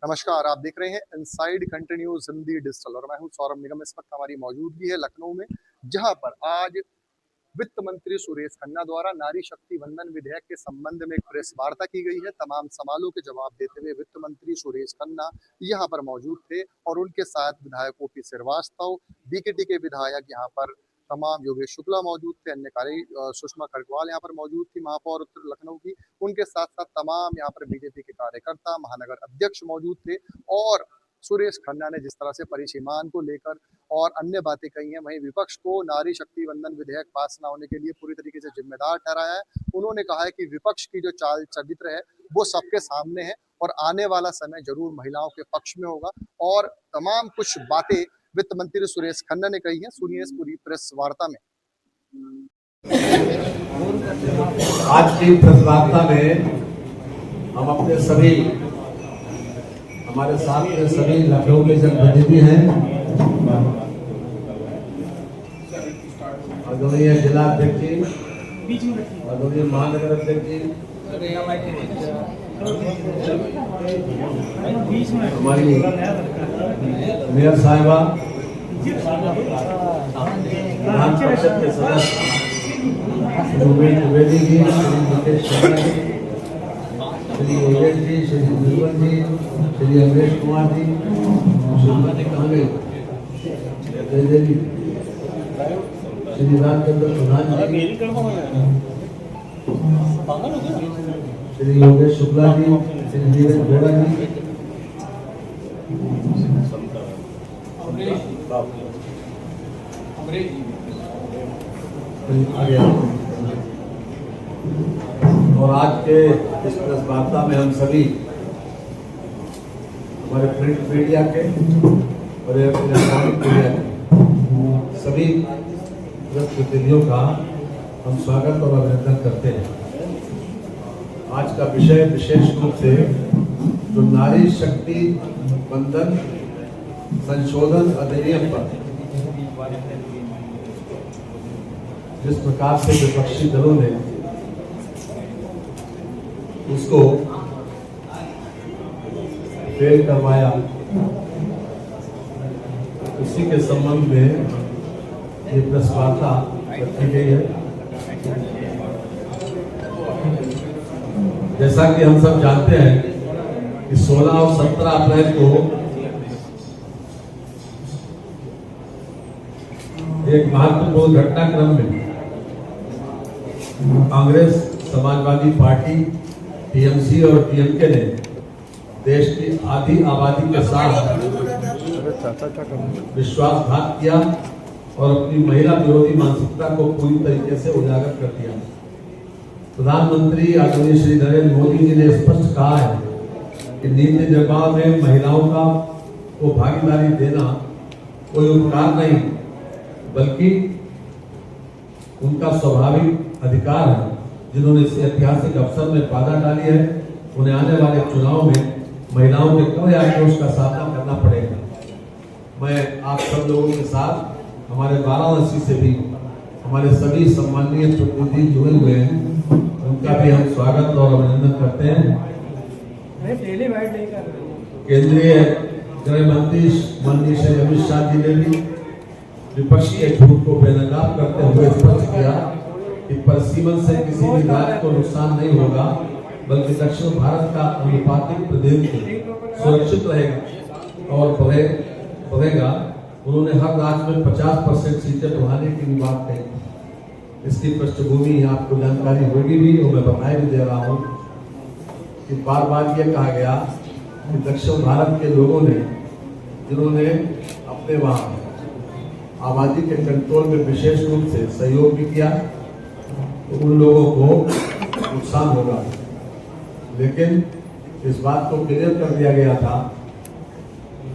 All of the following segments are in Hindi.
नमस्कार, आप देख रहे हैं inside country news Hindi digital और मैं हूं सौरभ निगम। इस वक्त हमारी मौजूदगी है लखनऊ में, जहां पर आज वित्त मंत्री सुरेश खन्ना द्वारा नारी शक्ति वंदन विधेयक के संबंध में एक प्रेस वार्ता की गई है। तमाम सवालों के जवाब देते हुए वित्त मंत्री सुरेश खन्ना यहां पर मौजूद थे और उनके साथ विधायक ओपी श्रीवास्तव, बीकेटी के विधायक यहां पर तमाम योगेश शुक्ला मौजूद थे, अन्य सुषमा खरगवाल यहाँ पर मौजूद थी, महापौर उत्तर लखनऊ की। उनके साथ साथ तमाम यहाँ पर बीजेपी के कार्यकर्ता, महानगर अध्यक्ष मौजूद थे और सुरेश खन्ना ने जिस तरह से परिसीमान को लेकर और अन्य बातें कही हैं, वहीं विपक्ष को नारी शक्ति वंदन विधेयक पास न होने के लिए पूरी तरीके से जिम्मेदार ठहराया है। उन्होंने कहा है कि विपक्ष की जो चाल चरित्र है वो सबके सामने है और आने वाला समय जरूर महिलाओं के पक्ष में होगा और तमाम कुछ बातें वित्त मंत्री सुरेश खन्ना ने कही है। सुनिए इस पूरी प्रेस वार्ता में। आज की प्रेस वार्ता में हम अपने सभी हमारे साथ में सभी लखनऊ के जनप्रतिनिधि हैं, आदरणीय जिला अध्यक्ष जी, आदरणीय महानगर अध्यक्ष जी, हमारी मेयर साहिबा, विधान परिषद के सदस्य श्री उमेश द्विवेदी जी, श्री मुकेश शर्मा जी, श्री योगेश जी, श्री निर्मल जी, श्री अमरेश कुमार जी, श्रीमती कांग्रेस जी, श्री रामचंद्र प्रधान जी, श्री योगेश शुक्ला जी, श्री नीरज गोड़ा जी, और आज के इस प्रेस वार्ता में हम सभी हमारे प्रिंट मीडिया के और इलेक्ट्रॉनिक मीडिया के सभी प्रतिनिधियों का हम स्वागत और अभिनंदन करते हैं। आज का विषय विशेष रूप से जो नारी शक्ति वंदन संशोधन अधिनियम पर जिस प्रकार से विपक्षी दलों ने उसको फेल करवाया, उसी के संबंध में ये प्रेस वार्ता रखी गई है। जैसा कि हम सब जानते हैं कि 16 और 17 अप्रैल को एक महत्वपूर्ण घटनाक्रम में कांग्रेस, समाजवादी पार्टी, टीएमसी और टीएमके ने देश की आधी आबादी के साथ विश्वासघात किया और अपनी महिला विरोधी मानसिकता को पूरी तरीके से उजागर कर दिया। प्रधानमंत्री आदरणीय श्री नरेंद्र मोदी जी ने स्पष्ट कहा है कि नीति निर्माण में महिलाओं को भागीदारी देना कोई उपकार नहीं बल्कि उनका स्वाभाविक अधिकार है। जिन्होंने इस ऐतिहासिक अवसर में बाधा डाली है, उन्हें आने वाले चुनाव में महिलाओं के कड़े आक्रोश का सामना करना पड़ेगा। मैं आप सब लोगों के साथ हमारे वाराणसी से भी हमारे सभी सम्माननीय प्रतिनिधि जुड़े हुए हैं, उनका भी हम स्वागत और अभिनंदन करते हैं। केंद्रीय गृह मंत्री माननीय श्री अमित शाह जी ने भी विपक्ष के झूठ को बेनकाब करते हुए स्पष्ट किया कि परिसीमन से किसी भी राज्य को नुकसान नहीं होगा बल्कि दक्षिण भारत का अनुपातिक प्रतिनिधित्व सुरक्षित रहेगा और बढ़ेगा। उन्होंने हर राज्य में 50% सीटें बढ़ाने की भी बात कही। इसकी पृष्ठभूमि आपको जानकारी होगी भी और मैं बताए भी दे रहा हूँ कि बार बार ये कहा गया कि दक्षिण भारत के लोगों ने जिन्होंने अपने वहाँ आबादी के कंट्रोल में विशेष रूप से सहयोग भी किया तो उन लोगों को नुकसान होगा, लेकिन इस बात को क्लियर कर दिया गया था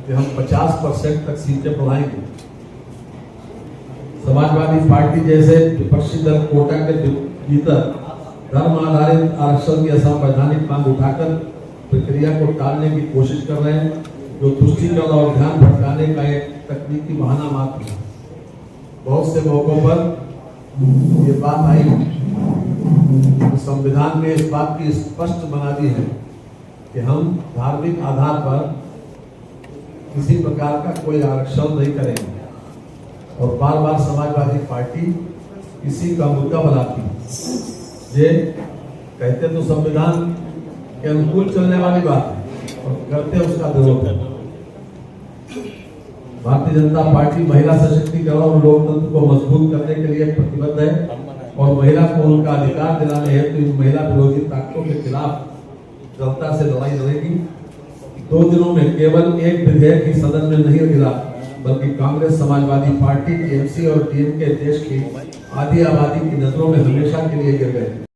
कि हम 50% तक सीटें बढ़ाएंगे। समाजवादी पार्टी जैसे विपक्षी दल कोटा के भीतर धर्म आधारित आरक्षण की असंवैधानिक मांग उठाकर प्रक्रिया को टालने की कोशिश कर रहे हैं, जो तुष्टीकरण और ध्यान भटकाने का एक तकनीकी बहाना मात्र है। बहुत से मौकों पर ये बात आई संविधान में इस बात की स्पष्ट बना दी है कि हम धार्मिक आधार पर किसी प्रकार का कोई आरक्षण नहीं करेंगे। और बार बार समाजवादी पार्टी इसी का मुद्दा बनाती है। ये कहते तो संविधान के अनुकूल चलने वाली बात है और करते उसका विरोध है। भारतीय जनता पार्टी महिला सशक्तिकरण और लोकतंत्र को मजबूत करने के लिए प्रतिबद्ध है और महिला को उनका अधिकार दिलाने हेतु इन महिला विरोधी ताकतों के खिलाफ जनता से लड़ाई लड़ेगी। 2 दिनों में केवल एक विधेयक ही सदन में नहीं गिरा, बल्कि कांग्रेस, समाजवादी पार्टी, टीएमसी और टीएमके देश की आधी आबादी की नजरों में हमेशा के लिए गिर गए।